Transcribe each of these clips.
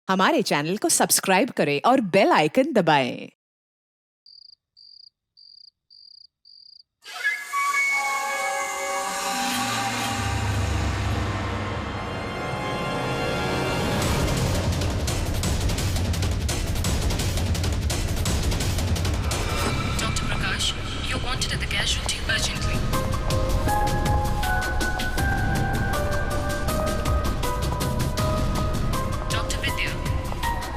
हमारे चैनल को सब्सक्राइब करें और बेल आइकन दबाएं। Dr. Prakash, you're wanted at the casualty urgently. Dr. Vidya,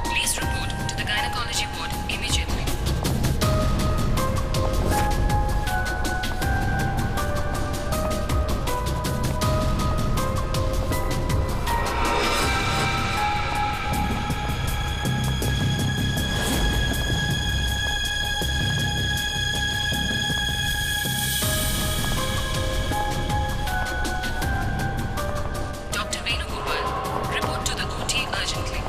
please report to the gynecology ward immediately. Dr. Venugopal, report to the OT urgently.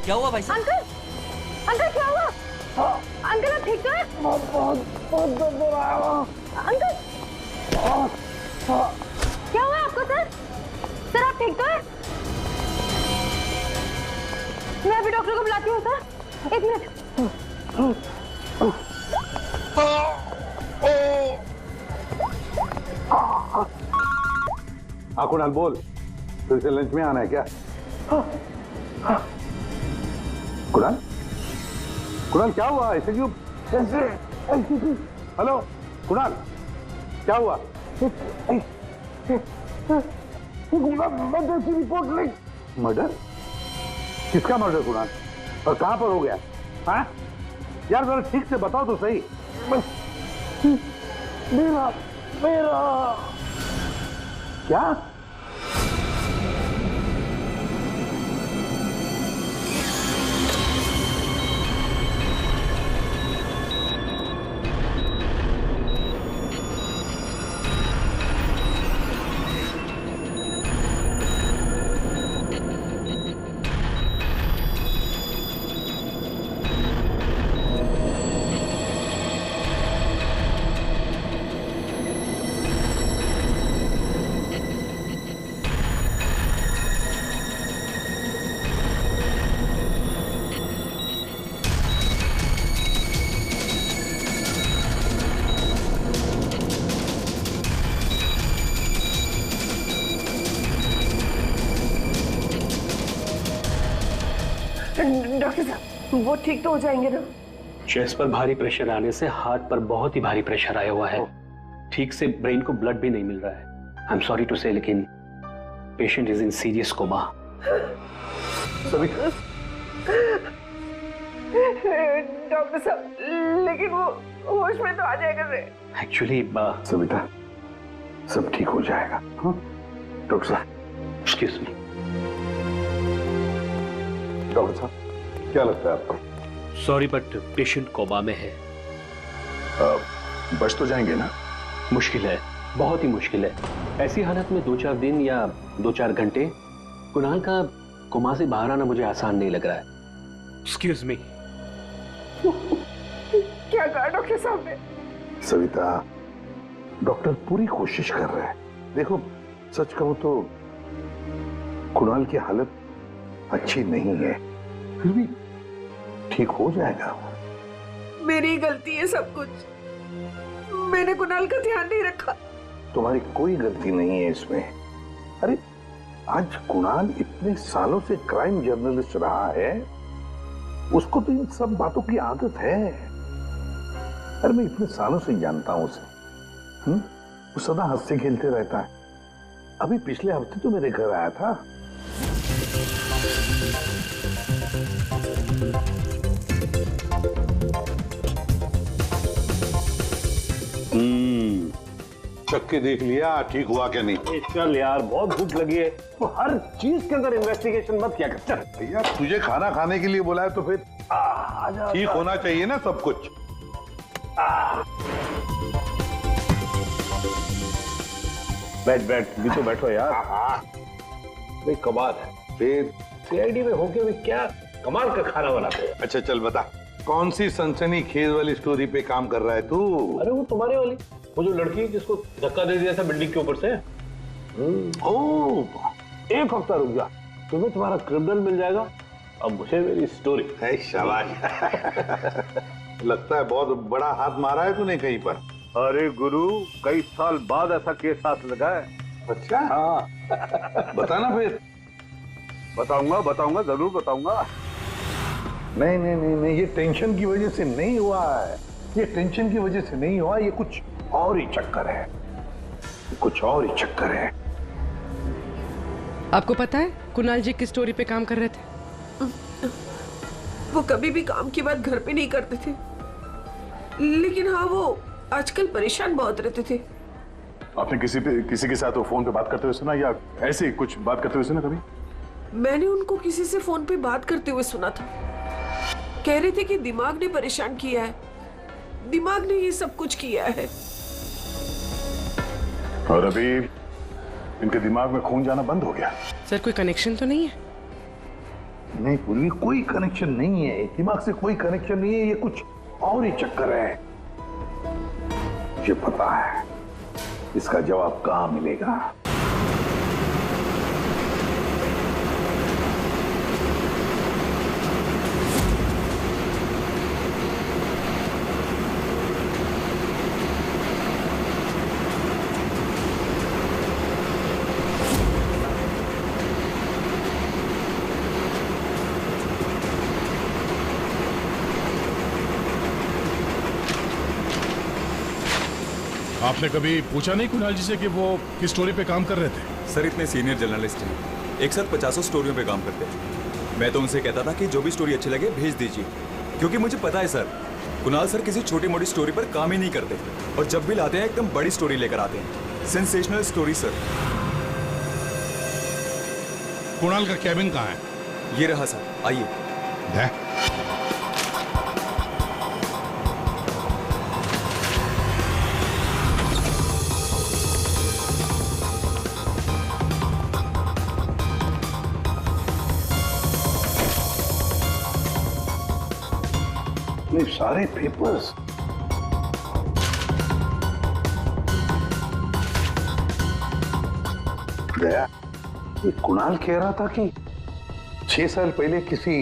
क्या हुआ भाई साहब? Uncle uncle क्या हुआ? अंकल आप ठीक तो हैं? बहुत दर्द हो रहा है अंकल। क्या हुआ आपको सर आप ठीक तो हैं? मैं अभी डॉक्टर को बुलाती हूँ सर, एक मिनट। कुणाल बोल, फिर से लंच में आना है क्या? कुणाल कुणाल क्या हुआ? ऐसे क्यों? हेलो कुणाल, क्या हुआ? मर्डर की रिपोर्ट लिख। मर्डर? किसका मर्डर कुणाल? और कहां पर हो गया? हाँ यार जरा ठीक से बताओ तो सही। मेरा क्या? डॉक्टर साहब वो ठीक तो हो जाएंगे ना? चेस्ट पर भारी प्रेशर आने से हार्ट पर बहुत ही भारी प्रेशर आया हुआ है। ठीक से ब्रेन को ब्लड भी नहीं मिल रहा है। I am sorry to say, लेकिन patient is in serious coma. Doctor साहब लेकिन वो होश में तो आ जाएगा रे। एक्चुअली सविता सब ठीक हो जाएगा। डॉक्टर साहब, एक्सक्यूज मी। डॉक्टर साहब क्या लगता है आपको? सॉरी बट पेशेंट कोमा में है। बच तो जाएंगे ना? मुश्किल है, बहुत ही मुश्किल है। ऐसी हालत में 2-4 दिन या 2-4 घंटे कुणाल का कोमा से बाहर आना मुझे आसान नहीं लग रहा है। Excuse me. क्या कहा डॉक्टर साहब ने? सविता डॉक्टर पूरी कोशिश कर रहे हैं। देखो सच कहूं तो कुणाल की हालत अच्छी नहीं है, फिर भी ठीक हो जाएगा। मेरी गलती है सब कुछ, मैंने कुणाल का ध्यान नहीं रखा। तुम्हारी कोई गलती नहीं है इसमें। अरे आज कुणाल इतने सालों से क्राइम जर्नलिस्ट रहा है, उसको तो इन सब बातों की आदत है। अरे मैं इतने सालों से जानता हूं उसे। वो सदा हंसते खेलते रहता है। अभी पिछले हफ्ते तो मेरे घर आया था। चख के देख लिया ठीक हुआ क्या नहीं? चल यार, बहुत भूख लगी है, तो हर चीज के अंदर इन्वेस्टिगेशन मत किया कर। चल भैया, तुझे खाना खाने के लिए बुलाया तो फिर ठीक होना चाहिए ना सब कुछ। बैठ बैठ, भी तो बैठो यार। भाई कमाल है, फिर सीआईडी में होके भी क्या कमाल का खाना बनाते हैं। अच्छा चल बता, कौन सी सनसनी खेज वाली स्टोरी पे काम कर रहा है तू? अरे वो तुम्हारे वाली, वो जो लड़की जिसको धक्का दे दिया था बिल्डिंग के ऊपर से। ओह, एक हफ्ता रुक जा, तुम्हें तुम्हारा क्रिमिनल मिल जाएगा, अब मुझे मेरी स्टोरी। शाबाश। लगता है बहुत बड़ा हाथ मारा है तूने कहीं पर। अरे गुरु, कई साल बाद ऐसा केस हाथ लगा है। अच्छा हाँ, बताना फिर। बताऊंगा, जरूर बताऊंगा। नहीं नहीं नहीं नहीं, ये टेंशन की वजह से नहीं हुआ है, ये टेंशन की वजह से नहीं हुआ, ये कुछ और ही चक्कर है, कुछ और ही चक्कर है। आपको पता है कुणाल जी किस स्टोरी पे काम कर रहे थे? वो कभी भी काम की बात घर पे नहीं करते थे, लेकिन हाँ वो आजकल परेशान बहुत रहते थे। आपने किसी के साथ वो फोन पे बात करते हुए सुना या ऐसे ही कुछ बात करते हुए सुना कभी? मैंने उनको किसी से फोन पे बात करते हुए सुना था। कह रहे थे कि दिमाग ने परेशान किया है, दिमाग ने ये सब कुछ किया है। और अभी इनके दिमाग में खून जाना बंद हो गया। सर कोई कनेक्शन तो नहीं है? नहीं पूर्वी, कोई कनेक्शन नहीं है, दिमाग से कोई कनेक्शन नहीं है, ये कुछ और ही चक्कर है। मुझे पता है इसका जवाब कहां मिलेगा। आपने कभी पूछा नहीं कुणाल जी से कि वो किस स्टोरी पे काम कर रहे थे? सर इतने सीनियर जर्नलिस्ट हैं, एक साथ 50 स्टोरियों पे काम करते हैं। मैं तो उनसे कहता था कि जो भी स्टोरी अच्छी लगे भेज दीजिए, क्योंकि मुझे पता है सर कुणाल सर किसी छोटी मोटी स्टोरी पर काम ही नहीं करते, और जब भी लाते हैं एकदम बड़ी स्टोरी लेकर आते हैं, सेंसेशनल स्टोरी सर। कुणाल का कैबिन कहाँ है? ये रहा सर, आइए। ये सारे पेपर्स गया। ये कुणाल कह रहा था कि 6 साल पहले किसी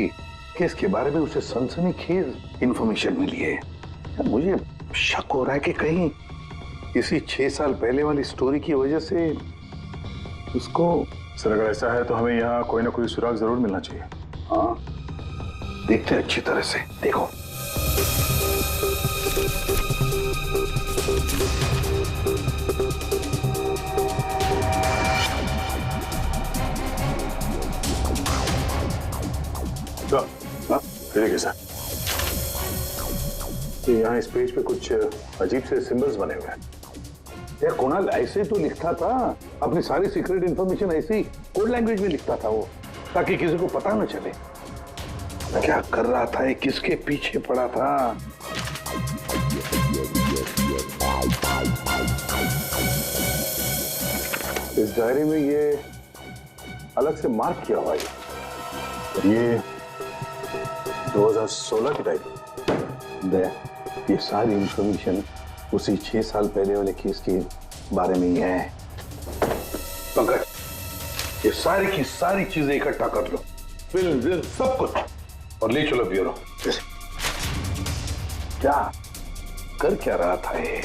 केस के बारे में उसे सनसनीखेज इंफॉर्मेशन मिली है। मुझे शक हो रहा है कि कहीं इसी 6 साल पहले वाली स्टोरी की वजह से उसको। सर अगर ऐसा है तो हमें यहाँ कोई ना कोई सुराग जरूर मिलना चाहिए। हाँ, देखते हैं अच्छी तरह से, देखो। देखिए सर, यहाँ इस पेज पे कुछ अजीब से सिंबल्स बने हुए हैं। यार कुणाल ऐसे तो लिखता था, अपनी सारी सीक्रेट इंफॉर्मेशन ऐसी कोड लैंग्वेज में लिखता था वो, ताकि किसी को पता न चले क्या कर रहा था, किसके पीछे पड़ा था। इस डायरी में ये अलग से मार्क किया हुआ है, ये 2016 की डायरी। ये सारी इंफॉर्मेशन उसी 6 साल पहले वाले केस के बारे में ही है। पंकज, ये सारी की सारी चीजें इकट्ठा कर लो, फिल्म सब कुछ, और ले चलो ब्यूरो। क्या कर क्या रहा था ये?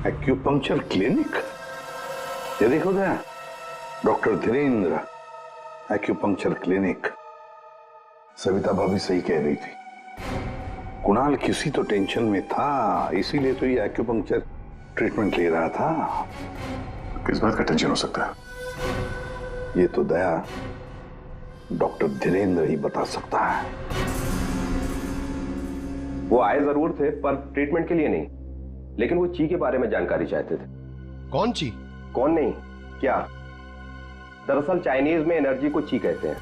Acupuncture clinic? ये देखो ना, doctor Dhirendra acupuncture clinic. Savita भाभी सही कह रही थी, कुणाल किसी तो टेंशन में था, इसीलिए तो ये एक्यूपंक्चर ट्रीटमेंट ले रहा था। किस बात का टेंशन हो सकता है? ये तो दया डॉक्टर धीरेन्द्र ही बता सकता है। वो आए जरूर थे पर ट्रीटमेंट के लिए नहीं, लेकिन वो ची के बारे में जानकारी चाहते थे। कौन ची? कौन नहीं, क्या? दरअसल चाइनीज में एनर्जी को ची कहते हैं।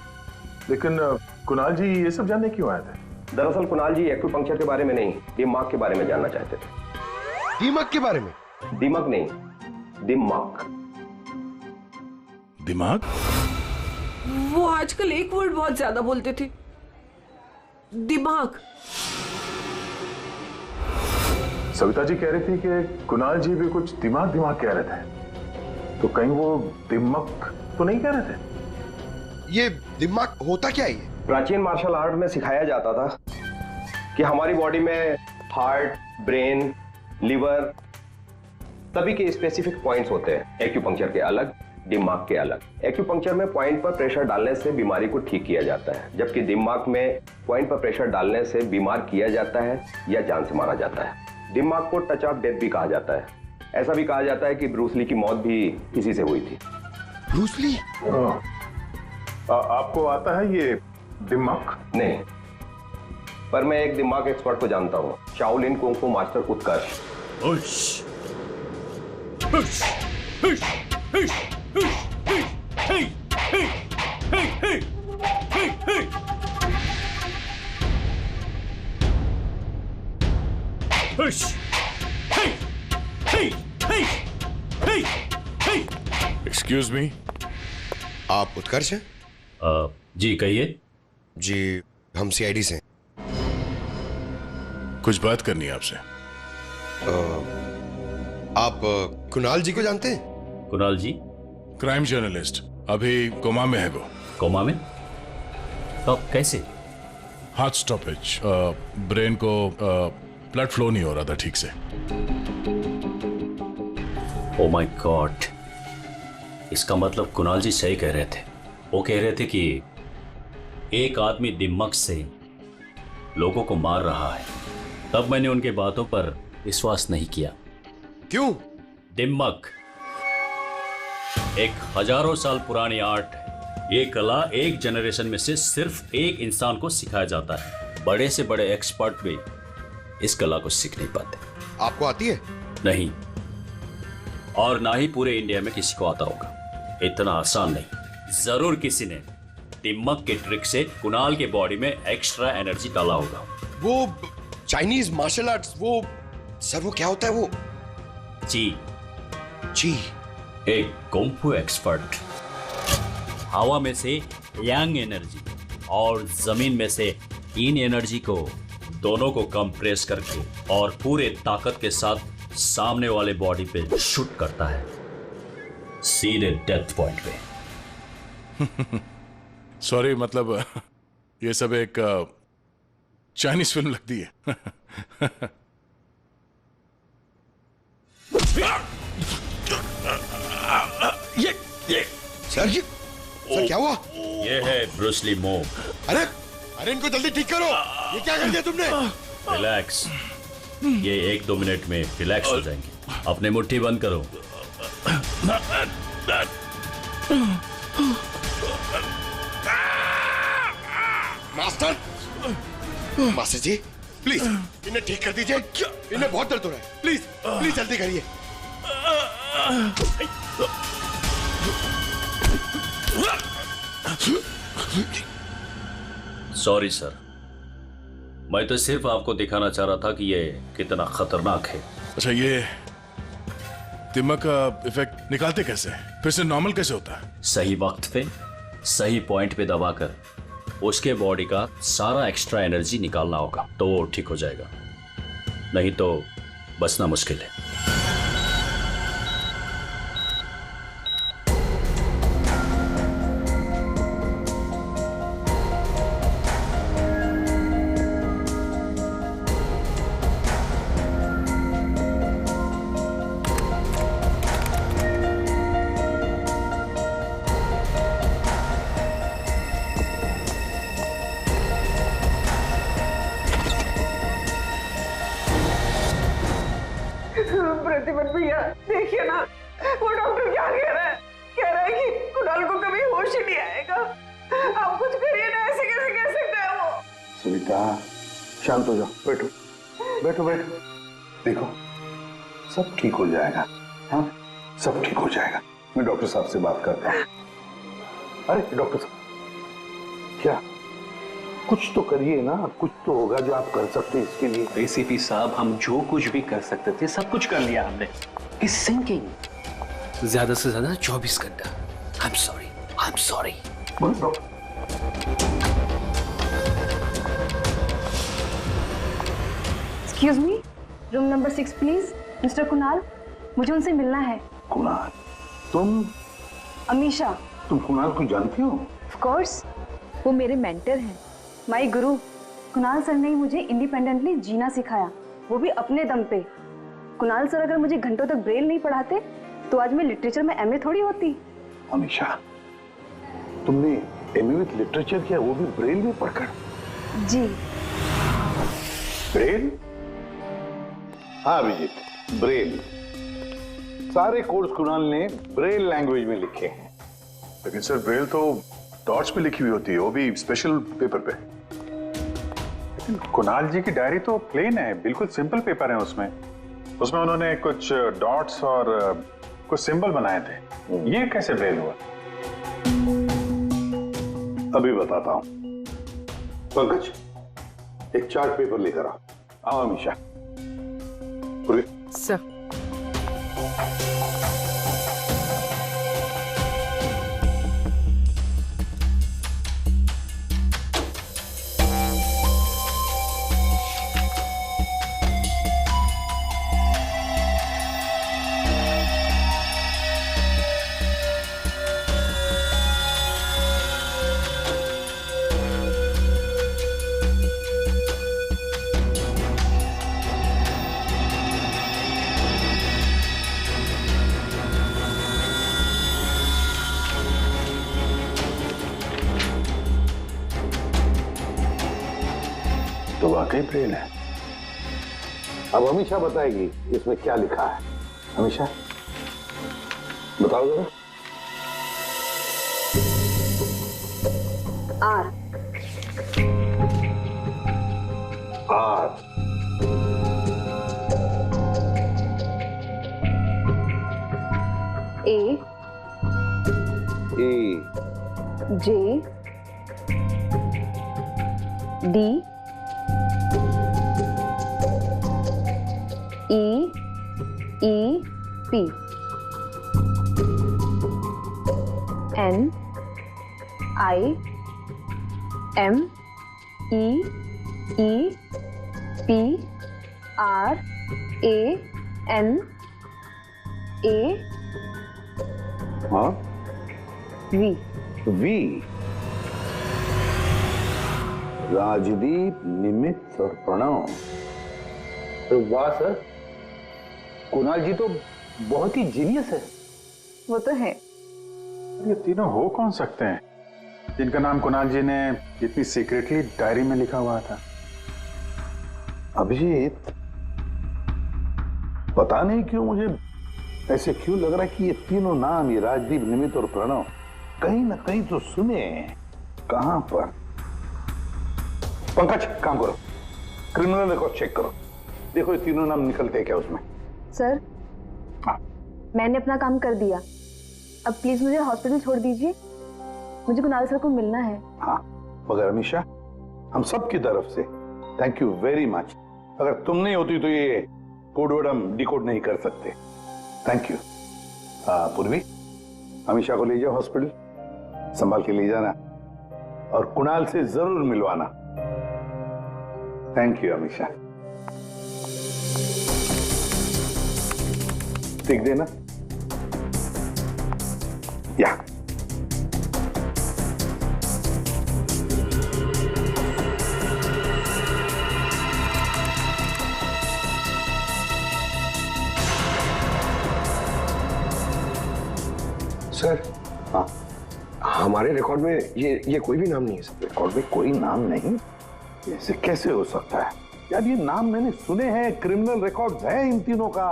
लेकिन कुणाल जी ये सब जानने क्यों आए थे? दरअसल कुणाल जी एक्यूपंक्चर के बारे में नहीं, दिमाग के बारे में जानना चाहते थे। दिमाग के बारे में? दिमाग नहीं, दिमाग। दिमाग? वो आजकल एक वर्ड बहुत ज्यादा बोलते थे, दिमाग। सविता जी कह रही थी कि कुणाल जी भी कुछ दिमाग दिमाग कह रहे थे, तो कहीं वो दिमाग तो नहीं कह रहे थे? ये दिमाग होता क्या है? प्राचीन मार्शल आर्ट में सिखाया जाता था कि हमारी बॉडी में हार्ट, ब्रेन, लिवर सभी के स्पेसिफिक पॉइंट्स होते हैं। एक्यूपंक्चर के अलग, दिमाग के अलग। एक्यूपंक्चर में पॉइंट पर प्रेशर डालने से बीमारी को ठीक किया जाता है, जबकि दिमाग में पॉइंट पर प्रेशर डालने से बीमार किया जाता है या जान से मारा जाता है। दिमाग को टच ऑफ डेथ भी कहा जाता है। ऐसा भी कहा जाता है कि ब्रूस ली की मौत भी इसी से हुई थी। Bruce Lee? आपको आता है ये दिमाग? नहीं, पर मैं एक दिमाग एक्सपर्ट को जानता हूँ, शाओलिन कुंग फू मास्टर उत्कर्ष। एक्सक्यूज मी, आप उत्कर्ष हैं? जी कहिए। जी हम सीआईडी से हैं। कुछ बात करनी है आपसे। आप कुणाल जी को जानते हैं? कुणाल जी? क्राइम जर्नलिस्ट, अभी कोमा में है वो। कोमा में? तो कैसे? हार्ट स्टॉपेज, ब्रेन को ब्लड फ्लो नहीं हो रहा था ठीक से। ओ माय गॉड, इसका मतलब कुणाल जी सही कह रहे थे। वो कह रहे थे कि एक आदमी दिमाग से लोगों को मार रहा है। तब मैंने उनके बातों पर विश्वास नहीं किया। क्यों? दिमाग एक हजारों साल पुरानी आर्ट है। ये कला एक जनरेशन में से सिर्फ एक इंसान को सिखाया जाता है। बड़े से बड़े एक्सपर्ट भी इस कला को सीख नहीं पाते। आपको आती है? नहीं, और ना ही पूरे इंडिया में किसी को आता होगा। इतना आसान नहीं। जरूर किसी ने दिमाग के ट्रिक से कुणाल के बॉडी में एक्स्ट्रा एनर्जी डाला होगा। वो चाइनीज मार्शल आर्ट्स, वो सर वो क्या होता है वो? जी जी, एक कुंफू एक्सपर्ट हवा में से यांग एनर्जी और जमीन में से इन एनर्जी को दोनों को कंप्रेस करके और पूरे ताकत के साथ सामने वाले बॉडी पे शूट करता है, सीधे डेथ पॉइंट पे। सॉरी, मतलब ये सब एक चाइनीज फिल्म लगती है। ये सर, सर क्या हुआ? ये है ब्रूस ली मूव। अरे अरे इनको जल्दी ठीक करो। ये क्या कर दिया तुमने? रिलैक्स, ये 1-2 मिनट में रिलैक्स हो जाएंगे। अपने मुट्ठी बंद करो। मास्टर, मास्टर जी प्लीज इन्हें ठीक कर दीजिए। इन्हें बहुत दर्द हो रहा है। प्लीज प्लीज जल्दी करिए। सॉरी सर, मैं तो सिर्फ आपको दिखाना चाह रहा था कि ये कितना खतरनाक है। अच्छा, ये दिमाग का इफेक्ट निकालते कैसे? फिर से नॉर्मल कैसे होता है? सही वक्त पे सही पॉइंट पे दबाकर उसके बॉडी का सारा एक्स्ट्रा एनर्जी निकालना होगा, तो वो ठीक हो जाएगा। नहीं तो बचना मुश्किल है। प्रतिपन भैया देखिए ना, वो डॉक्टर क्या कह रहा है कि कुणाल को कभी होश ही नहीं आएगा। आप कुछ करिए ना, ऐसे कैसे कह सकता है वो? सविता शांत हो जाओ, बैठो बैठो बैठो। देखो सब ठीक हो जाएगा, हाँ सब ठीक हो जाएगा। मैं डॉक्टर साहब से बात करता हूँ। अरे डॉक्टर साहब क्या कुछ तो करिए ना, कुछ तो होगा जो आप कर सकते हैं इसके लिए। एसीपी साहब हम जो कुछ भी कर सकते थे सब कुछ कर लिया हमने। इस सिंकिंग ज्यादा से ज्यादा 24 घंटा। I am sorry. Excuse me, room number 6 please. Mister Kunal, मुझे उनसे मिलना है। कुणाल? तुम? अमीशा। तुम कुणाल को जानती हो? ऑफ कोर्स, वो मेरे मेंटर हैं, माय गुरु। कुणाल सर ने मुझे इंडिपेंडेंटली जीना सिखाया, वो भी अपने दम पे। कुणाल सर अगर मुझे घंटों तक ब्रेल नहीं पढ़ाते तो आज मैं लिटरेचर में एमए थोड़ी होती। अमीशा, तुमने एमए विद लिटरेचर किया, वो भी ब्रेल में पढ़कर? जी। ब्रेल? हाँ अभिजीत, ब्रेल। सारे कोर्स कुणाल ने ब्रेल लैंग्वेज में लिखे हैं। लेकिन सर ब्रेल तो डॉट्स पे लिखी हुई होती है, वो भी स्पेशल पेपर पे। लेकिन कुणाल जी की डायरी तो प्लेन है, बिल्कुल सिंपल पेपर है। उसमें उन्होंने कुछ डॉट्स और कुछ सिंबल बनाए थे। ये कैसे ब्रेल हुआ? अभी बताता हूं। पंकज, एक चार्ट पेपर लेकर आओ अमीशा। सर। तो वाकई ब्रेल है। अब अमीशा बताएगी इसमें क्या लिखा है। अमीशा बताओ जरा। R. R. A. A. J. D. E P. N I M E P R A N A हाँ वी। वी। राजदीप, निमित और प्रणव। तो वाह सर, कुणाल जी तो बहुत ही जीनियस है। वो तो है। ये तीनों हो कौन सकते हैं जिनका नाम कुणाल जी ने इतनी सीक्रेटली डायरी में लिखा हुआ था? अभिजीत, पता नहीं क्यों मुझे ऐसे क्यों लग रहा है कि ये तीनों नाम, ये राजदीप, निमित और प्रणव, कहीं ना कहीं तो सुने हैं। कहां पर? पंकज काम करो, क्रिमिनल रिकॉर्ड चेक करो, देखो ये तीनों नाम निकलते हैं क्या उसमें। सर, मैंने अपना काम कर दिया, अब प्लीज मुझे हॉस्पिटल छोड़ दीजिए, मुझे कुणाल सर को मिलना है। हाँ, मगर अमीशा, हम सब की तरफ से थैंक यू वेरी मच। अगर तुम नहीं होती तो ये कोड वर्ड हम डिकोड नहीं कर सकते। Thank you. पूर्वी, अमीशा को ले जाओ हॉस्पिटल, संभाल के ले जाना और कुणाल से जरूर मिलवाना। Thank you Amisha. देख देना या सर। हाँ, हमारे रिकॉर्ड में ये कोई भी नाम नहीं है सर। रिकॉर्ड में कोई नाम नहीं? ऐसे कैसे हो सकता है यार? ये नाम मैंने सुने हैं, क्रिमिनल रिकॉर्ड है इन तीनों का।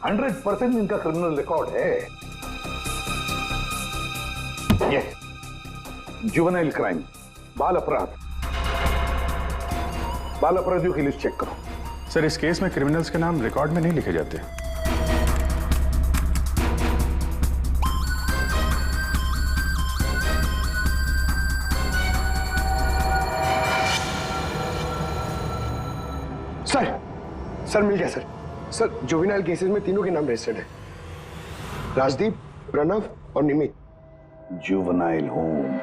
100% इनका क्रिमिनल रिकॉर्ड है। ये जुवेनाइल क्राइम, बाल अपराध, बाल अपराधियों की लिस्ट चेक करो। सर, इस केस में क्रिमिनल्स के नाम रिकॉर्ड में नहीं लिखे जाते। सर मिल गया सर। सर जुवेनाइल केसेस में तीनों के नाम रजिस्टर्ड है, राजदीप, प्रणव और निमित। Juvenile home.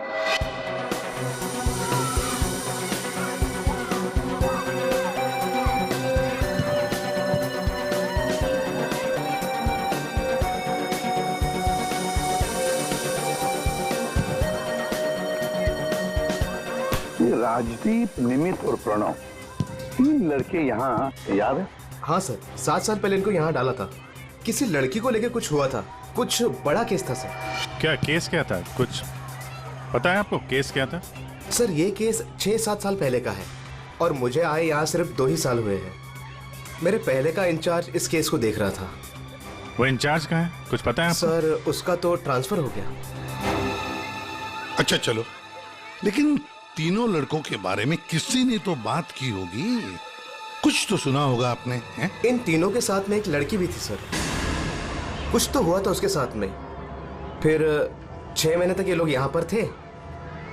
राजदीप, निमित और प्रणव, 3 लड़के यहाँ याद है? हाँ सर, 7 साल पहले इनको यहाँ डाला था। किसी लड़की को लेकर कुछ हुआ था, कुछ बड़ा केस था सर। क्या केस क्या था? कुछ पता है आपको केस क्या था? सर ये केस 6-7 साल पहले का है और मुझे आए यहाँ सिर्फ 2 ही साल हुए हैं। मेरे पहले का इंचार्ज इस केस को देख रहा था। वो इंचार्ज कहाँ है? कुछ पता है आपको? सर उसका तो ट्रांसफर हो गया। अच्छा चलो, लेकिन तीनों लड़कों के बारे में किसी ने तो बात की होगी, कुछ तो सुना होगा आपने, हैं? इन तीनों के साथ में एक लड़की भी थी सर, कुछ तो हुआ था उसके साथ में। फिर 6 महीने तक ये लोग यहाँ पर थे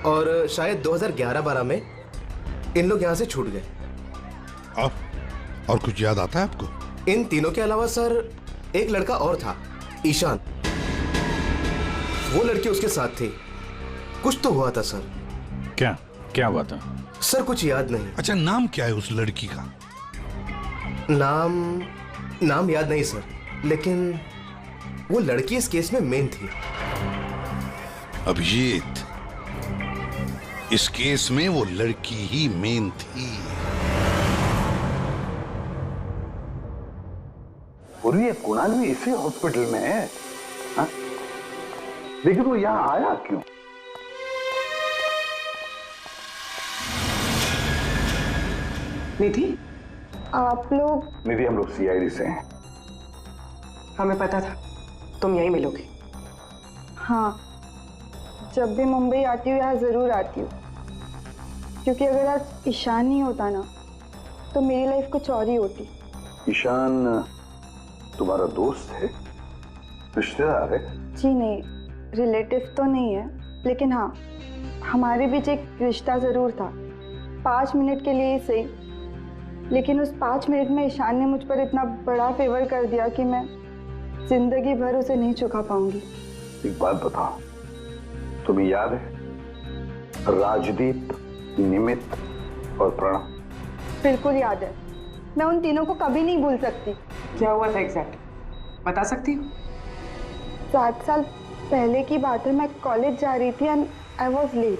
और शायद 2011-12 में इन लोग यहाँ से छूट गए। और कुछ याद आता है आपको? इन तीनों के अलावा सर एक लड़का और था, ईशान। वो लड़की उसके साथ थी। कुछ तो हुआ था सर। क्या हुआ था? सर कुछ याद नहीं। अच्छा, नाम क्या है उस लड़की का? नाम याद नहीं सर, लेकिन वो लड़की इस केस में मेन थी। अभिजीत, इस केस में वो लड़की ही मेन थी। और ये कुणाल भी इसी हॉस्पिटल में है, हा? लेकिन वो यहाँ आया क्यों? निधि, आप लोग? निधि, हम लोग CID से हैं। हमें पता था तुम यहीं मिलोगे। हाँ, जब भी मुंबई आती हूँ यहाँ जरूर आती हूँ, क्योंकि अगर आज ईशान नहीं होता ना तो मेरी लाइफ कुछ और ही होती। ईशान तुम्हारा दोस्त है, रिश्तेदार है? जी नहीं, रिलेटिव तो नहीं है, लेकिन हाँ हमारे बीच एक रिश्ता जरूर था, 5 मिनट के लिए ही सही। लेकिन उस 5 मिनट में ईशान ने मुझ पर इतना बड़ा फेवर कर दिया कि मैं जिंदगी भर उसे नहीं चुका पाऊंगी। एक बात बताओ, तुम्हें याद है राजदीप, निमित और प्रणव? बिल्कुल याद है, मैं उन तीनों को कभी नहीं भूल सकती। क्या हुआ था एग्जैक्ट बता सकती हो? 7 साल पहले की बात है, मैं कॉलेज जा रही थी and I was late.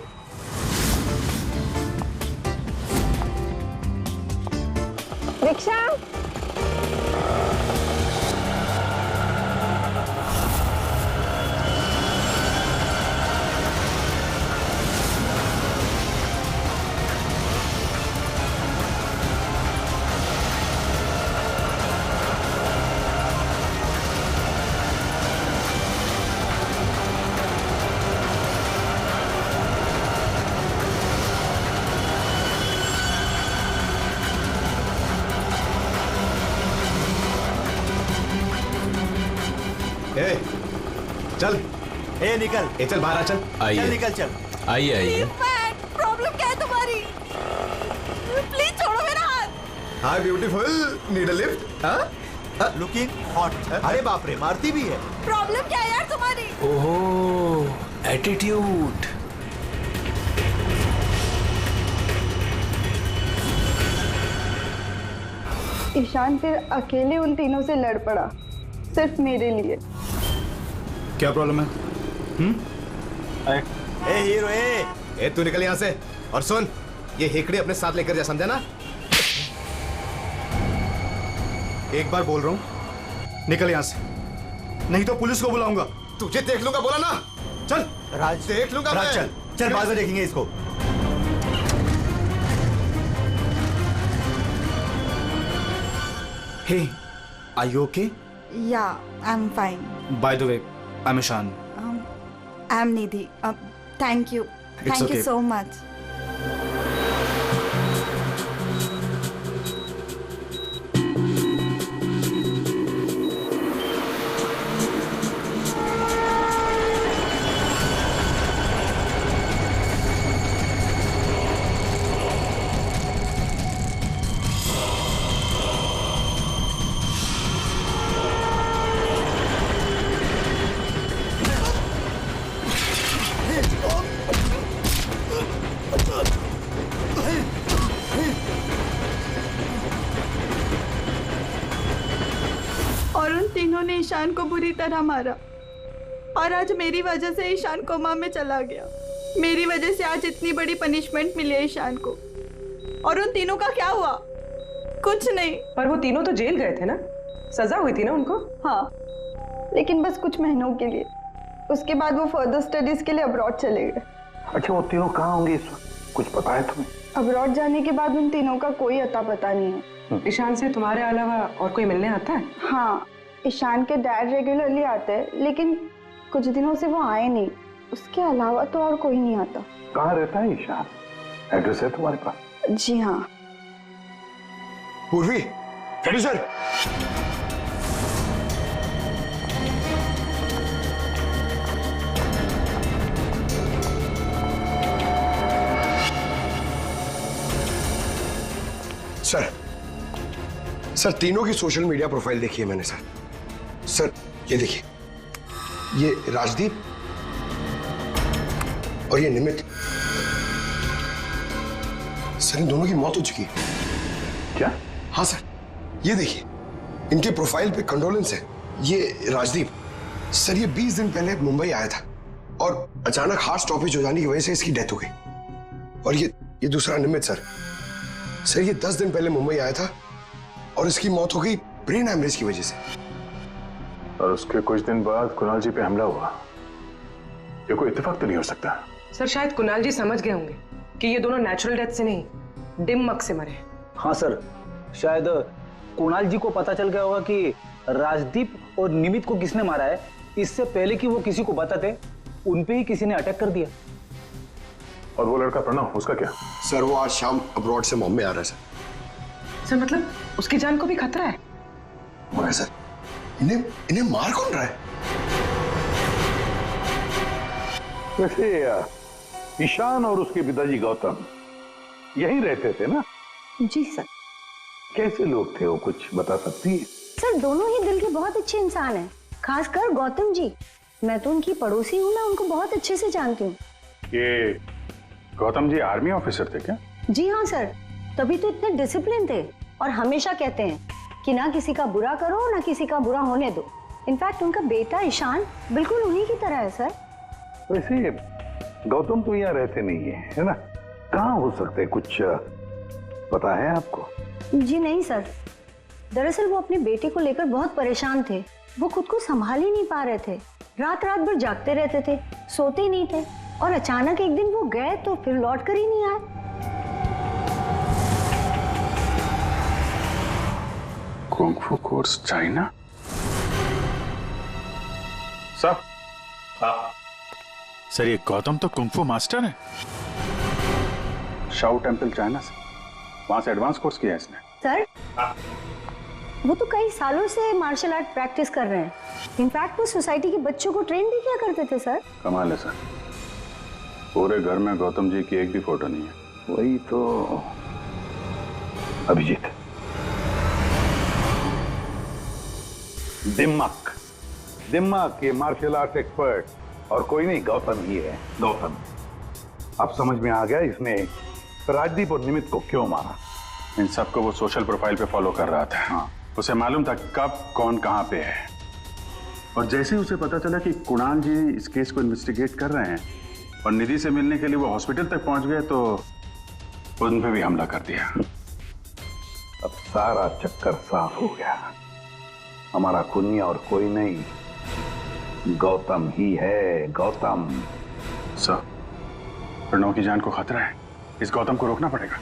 Rickshaw, चल निकल। चल बाहर आ, चल। चल निकल, चल। आइए। प्रॉब्लम क्या है तुम्हारी? प्लीज छोड़ो मेरा हाथ। हाय ब्यूटीफुल, नीड अ लिफ्ट? हाँ, लुकिंग हॉट। अरे बाप रे, मारती भी है। प्रॉब्लम क्या है यार तुम्हारी? ओहो, एटीट्यूड। ईशान फिर अकेले उन तीनों से लड़ पड़ा, सिर्फ मेरे लिए। क्या प्रॉब्लम है? ए हीरो, ए तू निकल यहाँ से। और सुन, ये हेकड़ी अपने साथ लेकर जा, समझा ना? एक बार बोल रहा हूँ, निकल यहाँ से, नहीं तो पुलिस को बुलाऊंगा। तुझे देख लूंगा, बोला ना? चल राज, देख लूंगा राज, मैं। चल बाद में देखेंगे इसको। Hey, are you okay? Yeah I am fine. By the way, I am Ishan. I am Nidhi. Thank you. Thank you so much. और उन तीनों ने ईशान को बुरी तरह मारा और आज मेरी वजह से ईशान कोमा में चला गया. मेरी वजह से आज इतनी बड़ी पनिशमेंट मिली है ईशान को. और उन तीनों का क्या हुआ? कुछ नहीं. पर वो तीनों तो जेल गए थे ना, सजा हुई थी ना उनको. हाँ, लेकिन बस कुछ महीनों के लिए. उसके बाद वो फर्दर स्टडीज के लिए अब्रॉड चले गए. अच्छा, वो तीनों कहाँ होंगे इस वक्त? कुछ पता है तुम्हें? अब्रॉड जाने के बाद उन तीनों का कोई अता पता नहीं है. ईशान से तुम्हारे अलावा और कोई मिलने आता है? हाँ, ईशान के डैड रेगुलरली आते हैं, लेकिन कुछ दिनों से वो आए नहीं. उसके अलावा तो और कोई नहीं आता. कहाँ रहता है ईशान? एड्रेस है तुम्हारे पास? जी हाँ. पूर्वी, सर. सर, तीनों की सोशल मीडिया प्रोफाइल देखी है मैंने सर. सर, ये देखिए, ये राजदीप और ये निमित. सर, इन दोनों की मौत हो चुकी है. क्या? हाँ सर, ये देखिए, इनके प्रोफाइल पे कंडोलेंस है. ये राजदीप सर, ये 20 दिन पहले मुंबई आया था और अचानक हार्ट स्टॉपेज हो जाने की वजह से इसकी डेथ हो गई. और ये दूसरा निमित सर, ये 10 दिन पहले मुंबई आया था और इसकी मौत हो गई ब्रेन हैमरेज की वजह से. और उसके कुछ दिन बाद कुणाल जी पे हमला हुआ. ये कोई इत्तेफाक तो नहीं हो सकता. सर, शायद कुणाल जी समझ गए होंगे कि ये दोनों नेचुरल डेथ से नहीं, दिमाग से मरे. हाँ सर, शायद कुणाल जी को पता चल गया होगा कि राजदीप और निमित को किसने मारा है. इससे पहले कि वो किसी को बताते, उन पे ही किसी ने अटैक कर दिया. और वो लड़का प्रणव, उसका क्या? सर, वो आज शाम अब्रॉड से बॉम्बे आ रहा है सर. सर, मतलब उसकी जान को भी खतरा है? मगर सर, इन्हें मार कौन रहा है? वैसे ईशान और उसके पिताजी गौतम यहीं रहते थे ना? जी सर. कैसे लोग थे वो, कुछ बता सकती है? सर, दोनों ही दिल के बहुत अच्छे इंसान हैं, खासकर गौतम जी. मैं तो उनकी पड़ोसी हूँ, मैं उनको बहुत अच्छे से जानती हूँ. ये गौतम जी आर्मी ऑफिसर थे क्या? जी हाँ सर, तभी तो इतने डिसिप्लिन थे और हमेशा कहते हैं कि ना किसी का बुरा करो ना किसी का बुरा होने दो. इनफैक्ट उनका बेटा ईशान बिल्कुल उन्हीं की तरह है सर. वैसे गौतम तो यहाँ रहते नहीं है ना? कहाँ हो सकते, कुछ पता है आपको? जी नहीं सर, दरअसल वो अपने बेटे को लेकर बहुत परेशान थे. वो खुद को संभाल ही नहीं पा रहे थे. रात रात भर जागते रहते थे, सोते ही नहीं थे. और अचानक एक दिन वो गए तो फिर लौट कर ही नहीं आए. Kung fu course China? Sir, sir, ये गौतम तो कुंग-फू मास्टर है. शाओ टेम्पल चाइना से, वहां से एडवांस कोर्स किया है इसने. सर, वो तो कई सालों से मार्शल आर्ट प्रैक्टिस कर रहे हैं. इनफैक्ट वो सोसाइटी के बच्चों को ट्रेन भी किया करते थे सर. कमाल है सर, पूरे घर में गौतम जी की एक भी फोटो नहीं है. वही तो. अभिजीत, दिमाग ये मार्शल आर्ट एक्सपर्ट और कोई नहीं, गौतम ही है. गौतम, अब समझ में आ गया इसने राजदीप और निमित को क्यों मारा. इन सबको वो सोशल प्रोफाइल पे फॉलो कर रहा था. हाँ. उसे मालूम था कब कौन कहां पे है. और जैसे ही उसे पता चला कि कुणाल जी इस केस को इन्वेस्टिगेट कर रहे हैं और निधि से मिलने के लिए वो हॉस्पिटल तक पहुंच गए, तो उन पे भी हमला कर दिया. अब सारा चक्कर साफ हो गया. हमारा कुनिया और कोई नहीं, गौतम ही है. गौतम. सर, प्रणव की जान को खतरा है. इस गौतम को रोकना पड़ेगा.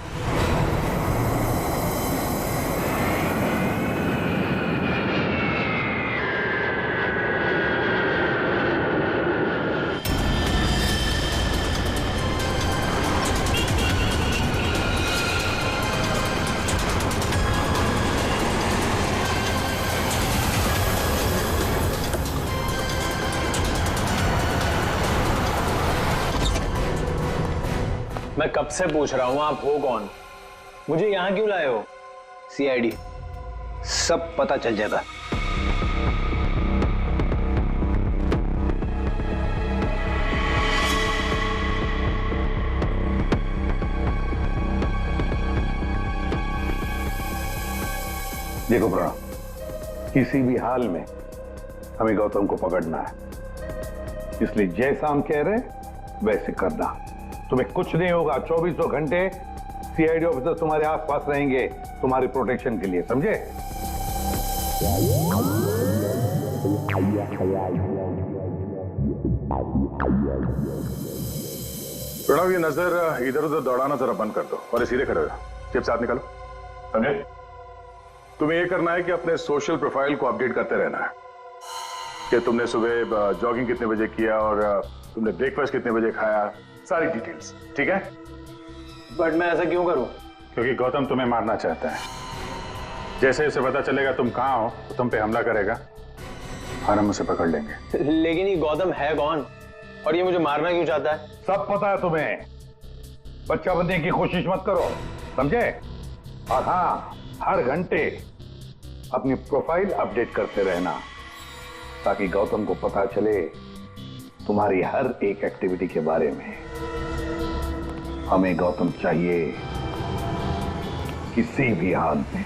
मैं कब से पूछ रहा हूं आप हो कौन, मुझे यहां क्यों लाए हो? सीआईडी, सब पता चल जाएगा। देखो प्रणव, किसी भी हाल में हमें गौतम को पकड़ना है, इसलिए जैसा हम कह रहे हैं वैसे करना। तुम्हें कुछ नहीं होगा, 24 घंटे सीआईडी ऑफिसर तुम्हारे आसपास रहेंगे तुम्हारी प्रोटेक्शन के लिए, समझे? प्रणव, ये नजर इधर उधर दौड़ाना जरा बंद कर दो और सीधे खड़े हो जाओ। जेब से हाथ निकालो, समझे? तुम्हें ये करना है कि अपने सोशल प्रोफाइल को अपडेट करते रहना है कि तुमने सुबह जॉगिंग कितने बजे किया और तुमने ब्रेकफास्ट कितने बजे खाया, सारी डिटेल्स, ठीक है? बट मैं ऐसा क्यों करूं? क्योंकि गौतम तुम्हें मारना चाहता है। जैसे उसे पता चलेगा तुम कहां हो तो तुम पे हमला करेगा और हम उसे पकड़ लेंगे। लेकिन ये गौतम है कौन और ये मुझे मारना क्यों चाहता है? सब पता है तुम्हें, बच्चा बनने की कोशिश मत करो, समझे? और हाँ, हर घंटे अपनी प्रोफाइल अपडेट करते रहना ताकि गौतम को पता चले तुम्हारी हर एक एक्टिविटी के बारे में। हमें गौतम चाहिए किसी भी हाल में।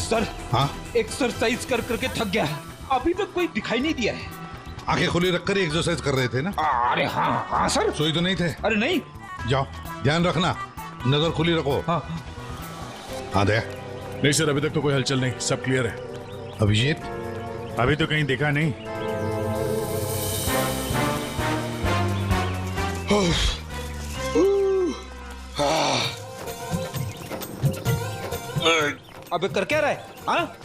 सर, हाँ? एक्सरसाइज कर करके थक गया, अभी तक कोई दिखाई नहीं दिया है। आंखें खुली रखकर एक्सरसाइज कर रहे थे ना? अरे हाँ हाँ सर। सोई तो नहीं थे? अरे नहीं। जाओ, ध्यान रखना, नजर खुली रखो। हाँ हाँ दया। नहीं सर, अभी तक तो कोई हलचल नहीं, सब क्लियर है। अभिजीत? अभी तो कहीं दिखा नहीं। अबे कर क्या रहा है? हाँ,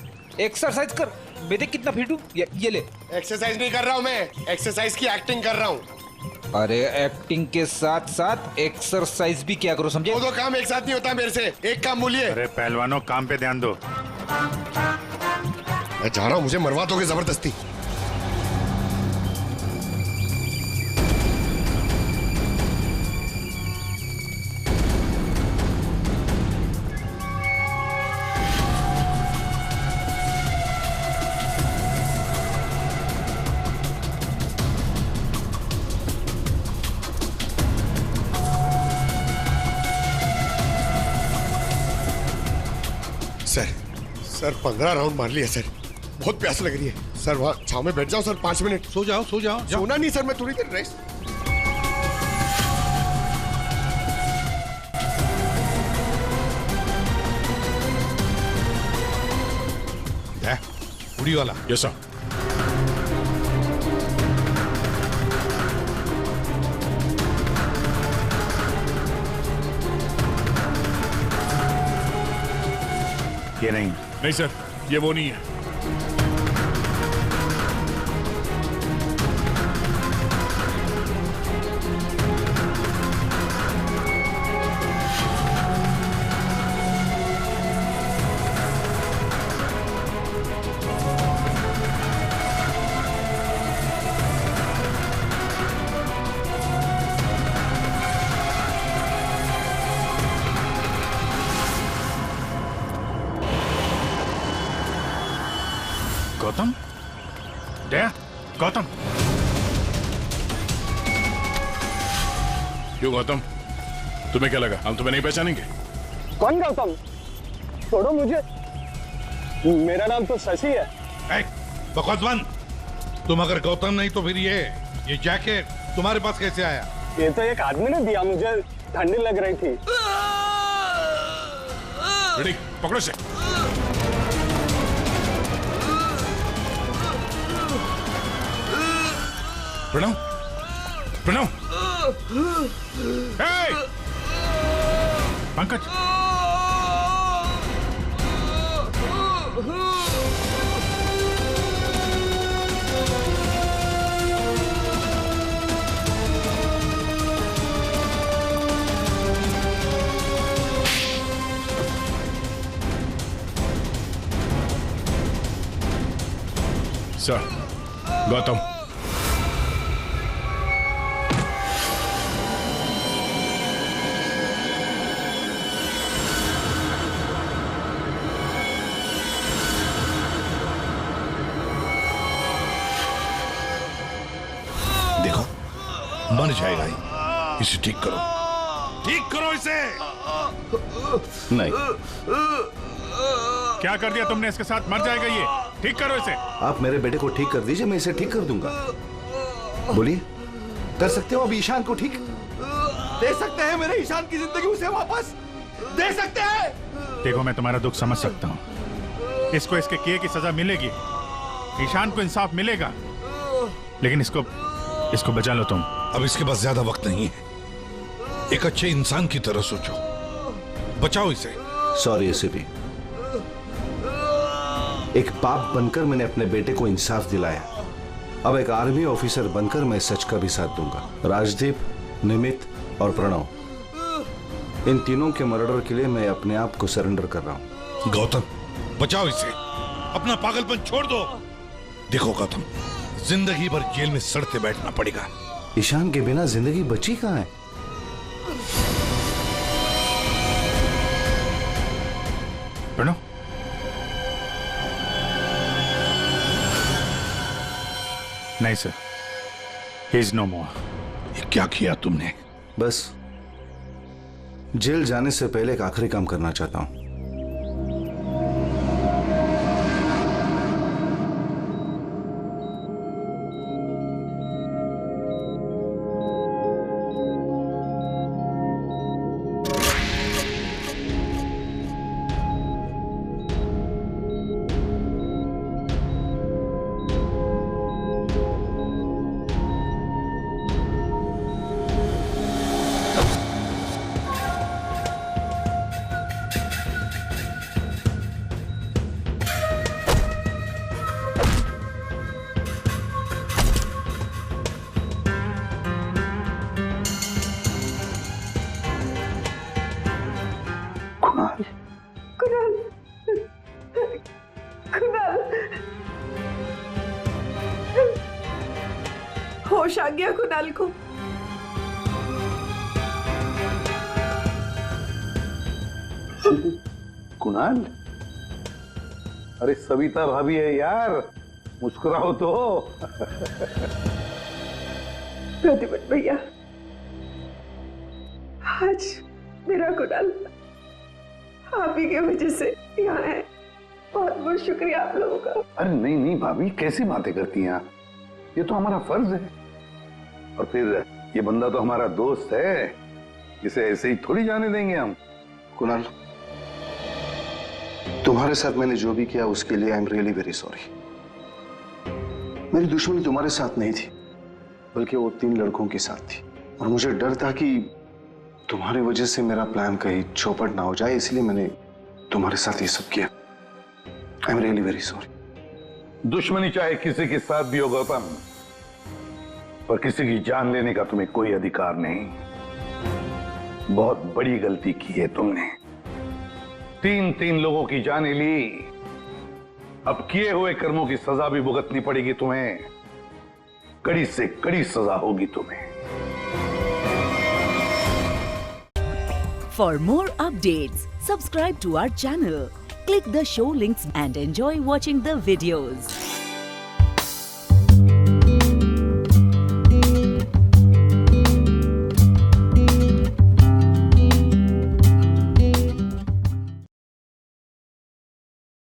एक्सरसाइज कर। मैं देख कितना फिट हूँ। ये ले। एक्सरसाइज नहीं कर रहा हूँ मैं, एक्सरसाइज की एक्टिंग कर रहा हूँ। अरे एक्टिंग के साथ साथ एक्सरसाइज भी क्या करो, समझे? दो काम एक साथ नहीं होता मेरे से, एक काम बोलिए। अरे पहलवानों, काम पे ध्यान दो। मैं जा रहा हूँ, मुझे मरवा दोगे जबरदस्ती। सर 15 राउंड मार लिया सर, बहुत प्यास लग रही है सर। वहाँ छाव में बैठ जाओ सर, 5 मिनट। सो जाओ सो जाओ। सोना नहीं सर, मैं थोड़ी देर रेस्ट। उड़ी वाला। Yes sir. ये नहीं। नहीं सर, ये वो नहीं है। गौतम, क्यों गौतम, तुम्हें क्या लगा हम तुम्हें नहीं पहचानेंगे? कौन गौतम? छोड़ो मुझे, मेरा नाम तो शशि है। बकवास बंद। तुम अगर गौतम नहीं तो फिर ये जैकेट तुम्हारे पास कैसे आया? ये तो एक आदमी ने दिया, मुझे ठंडी लग रही थी। रेडी, पकड़ो से। प्रणव, प्रणव, पंकज, सर, गौतम, देखो मर जाएगा ही, इसे ठीक करो, ठीक करो इसे। नहीं, क्या कर दिया तुमने इसके साथ? मर जाएगा ये, ठीक करो इसे। आप मेरे बेटे को ठीक कर दीजिए, मैं इसे ठीक कर दूंगा। बोलिए, कर सकते हो अब ईशान को ठीक? दे सकते हैं मेरे ईशान की जिंदगी उसे वापस दे सकते हैं। देखो, मैं तुम्हारा दुख समझ सकता हूँ, इसको इसके किए की सजा मिलेगी, ईशान को इंसाफ मिलेगा, लेकिन इसको बचा लो तुम। अब इसके पास ज्यादा वक्त नहीं है, एक अच्छे इंसान की तरह सोचो, बचाओ इसे। सॉरी एसीपी, एक बाप बनकर मैंने अपने बेटे को इंसाफ दिलाया, अब एक आर्मी ऑफिसर बनकर मैं सच का भी साथ दूंगा। राजदीप, निमित और प्रणव, इन तीनों के मर्डर के लिए मैं अपने आप को सरेंडर कर रहा हूं। गौतम, बचाओ इसे, अपना पागलपन छोड़ दो। देखो गौतम, जिंदगी भर जेल में सड़ते बैठना पड़ेगा। ईशान के बिना जिंदगी बची कहां है? प्रणव, नहीं सर, ही इज नो मोर। ये क्या किया तुमने? बस जेल जाने से पहले एक आखिरी काम करना चाहता हूं। होश आ गया कुणाल को। कुणाल, अरे सविता भाभी है यार, मुस्कुराओ तो। प्रतिभट भैया, आज मेरा कुणाल आप ही की वजह से यहाँ है, बहुत बहुत शुक्रिया आप लोगों का। अरे नहीं नहीं भाभी, कैसी बातें करती हैं आप, ये तो हमारा फर्ज है। और फिर ये बंदा तो हमारा दोस्त है, इसे ऐसे ही थोड़ी जाने देंगे हम। कुणाल, तुम्हारे साथ मैंने जो भी किया उसके लिए I am really very sorry. मेरी दुश्मनी तुम्हारे साथ नहीं थी, बल्कि वो 3 लड़कों के साथ थी, और मुझे डर था कि तुम्हारी वजह से मेरा प्लान कहीं चौपट ना हो जाए, इसलिए मैंने तुम्हारे साथ ये सब किया। I am really very sorry. दुश्मनी चाहे किसी के साथ भी हो गौतम, पर किसी की जान लेने का तुम्हें कोई अधिकार नहीं। बहुत बड़ी गलती की है तुमने, 3 लोगों की जानें ली, अब किए हुए कर्मों की सजा भी भुगतनी पड़ेगी तुम्हें, कड़ी से कड़ी सजा होगी तुम्हें। For more updates, subscribe to our channel, click the show links and enjoy watching the videos.